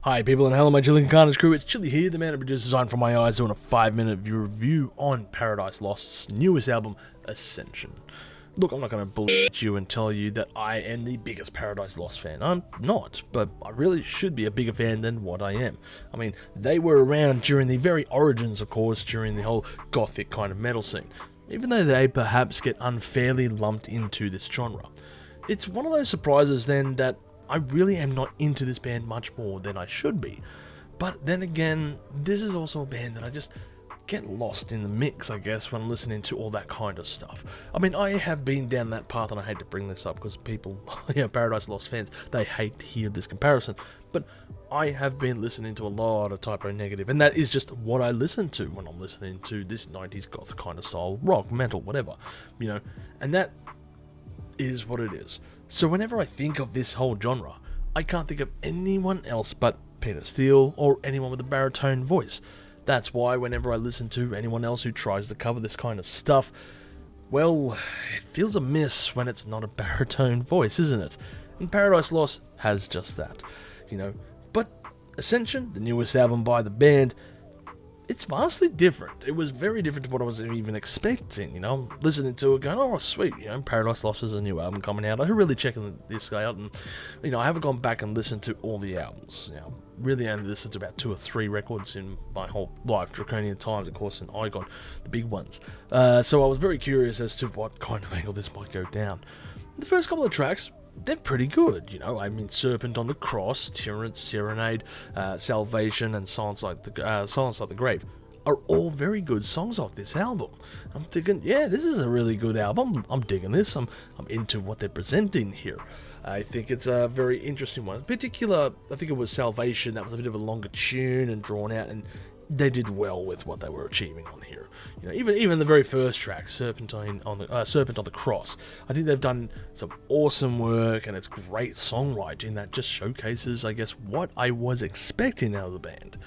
Hi people and hello my Chili and Carnage crew, it's Chili here, the man who produces Design from My Eyes, doing a 5-minute review on Paradise Lost's newest album, Ascension. Look, I'm not going to bullshit you and tell you that I am the biggest Paradise Lost fan. I'm not, but I really should be a bigger fan than what I am. I mean, they were around during the very origins, of course, during the whole gothic kind of metal scene, even though they perhaps get unfairly lumped into this genre. It's one of those surprises then that I really am not into this band much more than I should be. But then again, this is also a band that I just get lost in the mix, I guess, when I'm listening to all that kind of stuff. I mean, I have been down that path, and I hate to bring this up because people, Paradise Lost fans, they hate to hear this comparison. But I have been listening to a lot of Typo Negative, and that is just what I listen to when I'm listening to this 90s goth kind of style, rock, metal, whatever, and that is what it is. So whenever I think of this whole genre, I can't think of anyone else but Peter Steele or anyone with a baritone voice. That's why whenever I listen to anyone else who tries to cover this kind of stuff, well, it feels amiss when it's not a baritone voice, isn't it? And Paradise Lost has just that, But Ascension, the newest album by the band, it's vastly different. It was very different to what I was even expecting, listening to it going, oh sweet, Paradise Lost is a new album coming out. I'm really checking this guy out, and, I haven't gone back and listened to all the albums. Really only listened to about 2 or 3 records in my whole life, Draconian Times, of course, and Icon, the big ones. So I was very curious as to what kind of angle this might go down. The first couple of tracks, they're pretty good, Serpent on the Cross, Tyrant's Serenade, Salvation, and Silence Like the Grave are all very good songs off this album. I'm thinking, yeah, this is a really good album. I'm digging this. I'm into what they're presenting here. I think it's a very interesting one. In particular, I think it was Salvation. That was a bit of a longer tune and drawn out, and they did well with what they were achieving on here. Even the very first track, Serpent on the Cross, I think they've done some awesome work, and it's great songwriting that just showcases, I guess, what I was expecting out of the band.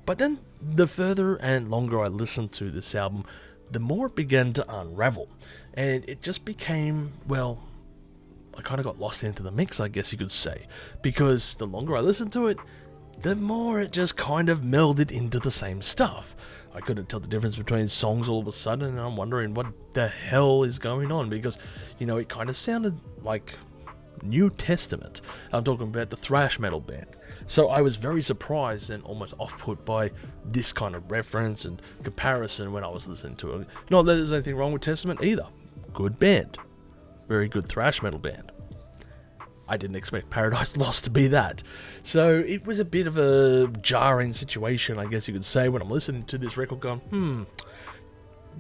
But then, the further and longer I listened to this album, the more it began to unravel, and it just became, well, I kind of got lost into the mix, I guess you could say, because the longer I listened to it, the more it just kind of melded into the same stuff. I couldn't tell the difference between songs all of a sudden, and I'm wondering what the hell is going on, because, it kind of sounded like New Testament. I'm talking about the thrash metal band. So I was very surprised and almost off-put by this kind of reference and comparison when I was listening to it. Not that there's anything wrong with Testament either. Good band. Very good thrash metal band. I didn't expect Paradise Lost to be that. So it was a bit of a jarring situation, I guess you could say, when I'm listening to this record going,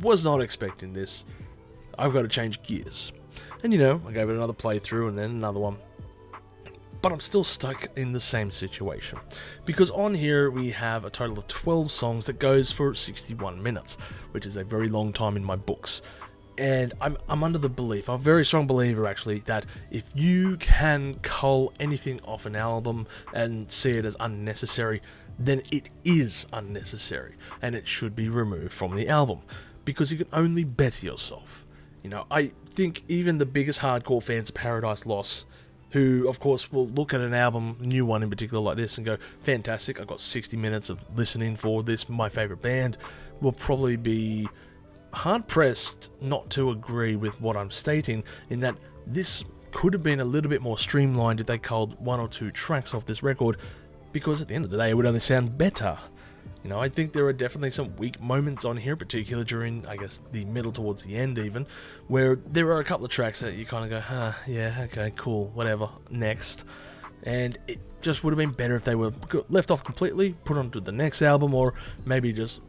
was not expecting this. I've got to change gears. And I gave it another playthrough and then another one. But I'm still stuck in the same situation. Because on here we have a total of 12 songs that goes for 61 minutes, which is a very long time in my books. And I'm under the belief, I'm a very strong believer actually, that if you can cull anything off an album and see it as unnecessary, then it is unnecessary, and it should be removed from the album, because you can only better yourself. I think even the biggest hardcore fans of Paradise Lost, who of course will look at an album, new one in particular like this, and go, fantastic, I've got 60 minutes of listening for this, my favourite band, will probably be hard-pressed not to agree with what I'm stating, in that this could have been a little bit more streamlined if they culled 1 or 2 tracks off this record, because at the end of the day it would only sound better. I think there are definitely some weak moments on here, particularly during, I guess, the middle towards the end even, where there are a couple of tracks that you kind of go, yeah, okay, cool, whatever, next. And it just would have been better if they were left off completely, put onto the next album, or maybe just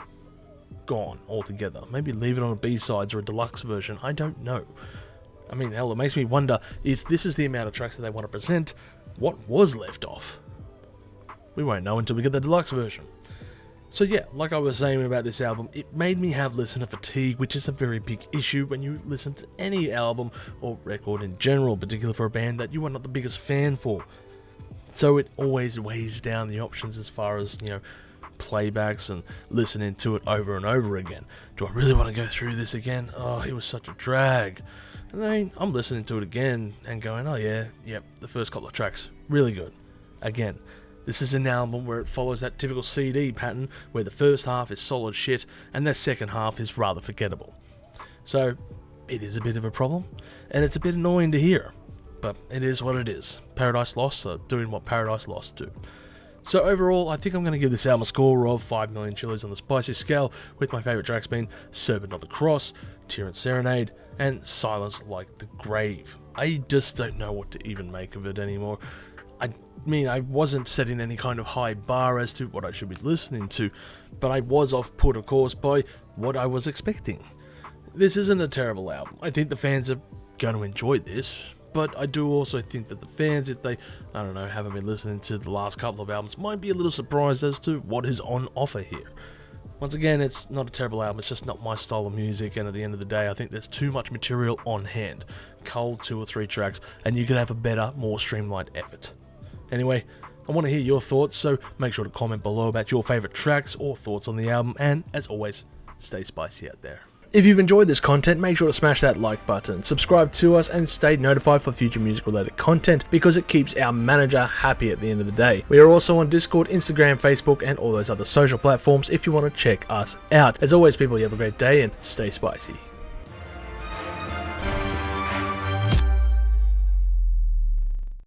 gone altogether. Maybe leave it on a B-sides or a deluxe version. I don't know. I mean, hell, it makes me wonder if this is the amount of tracks that they want to present, what was left off? We won't know until we get the deluxe version. So yeah, like I was saying about this album, it made me have listener fatigue, which is a very big issue when you listen to any album or record in general, particularly for a band that you are not the biggest fan for. So it always weighs down the options as far as, playbacks and listening to it over and over again. Do I really want to go through this again? Oh, it was such a drag. And then I'm listening to it again and going, oh yeah, yep, the first couple of tracks, really good. Again, This is an album where it follows that typical CD pattern where the first half is solid shit and the second half is rather forgettable. So it is a bit of a problem, and it's a bit annoying to hear, but it is what it is. Paradise Lost are doing what Paradise Lost do. So overall, I think I'm going to give this album a score of 5 million chilies on the spicy scale, with my favourite tracks being Serpent on the Cross, Tyrant Serenade, and Silence Like the Grave. I just don't know what to even make of it anymore. I mean, I wasn't setting any kind of high bar as to what I should be listening to, but I was off-put, of course, by what I was expecting. This isn't a terrible album. I think the fans are going to enjoy this, but I do also think that the fans, if they, I don't know, haven't been listening to the last couple of albums, might be a little surprised as to what is on offer here. Once again, it's not a terrible album, it's just not my style of music, and at the end of the day, I think there's too much material on hand. Cull 2 or 3 tracks, and you could have a better, more streamlined effort. Anyway, I want to hear your thoughts, so make sure to comment below about your favourite tracks or thoughts on the album, and as always, stay spicy out there. If you've enjoyed this content, make sure to smash that like button, subscribe to us, and stay notified for future music related content, because it keeps our manager happy at the end of the day. We are also on Discord, Instagram, Facebook, and all those other social platforms if you want to check us out. As always, people, you have a great day and stay spicy.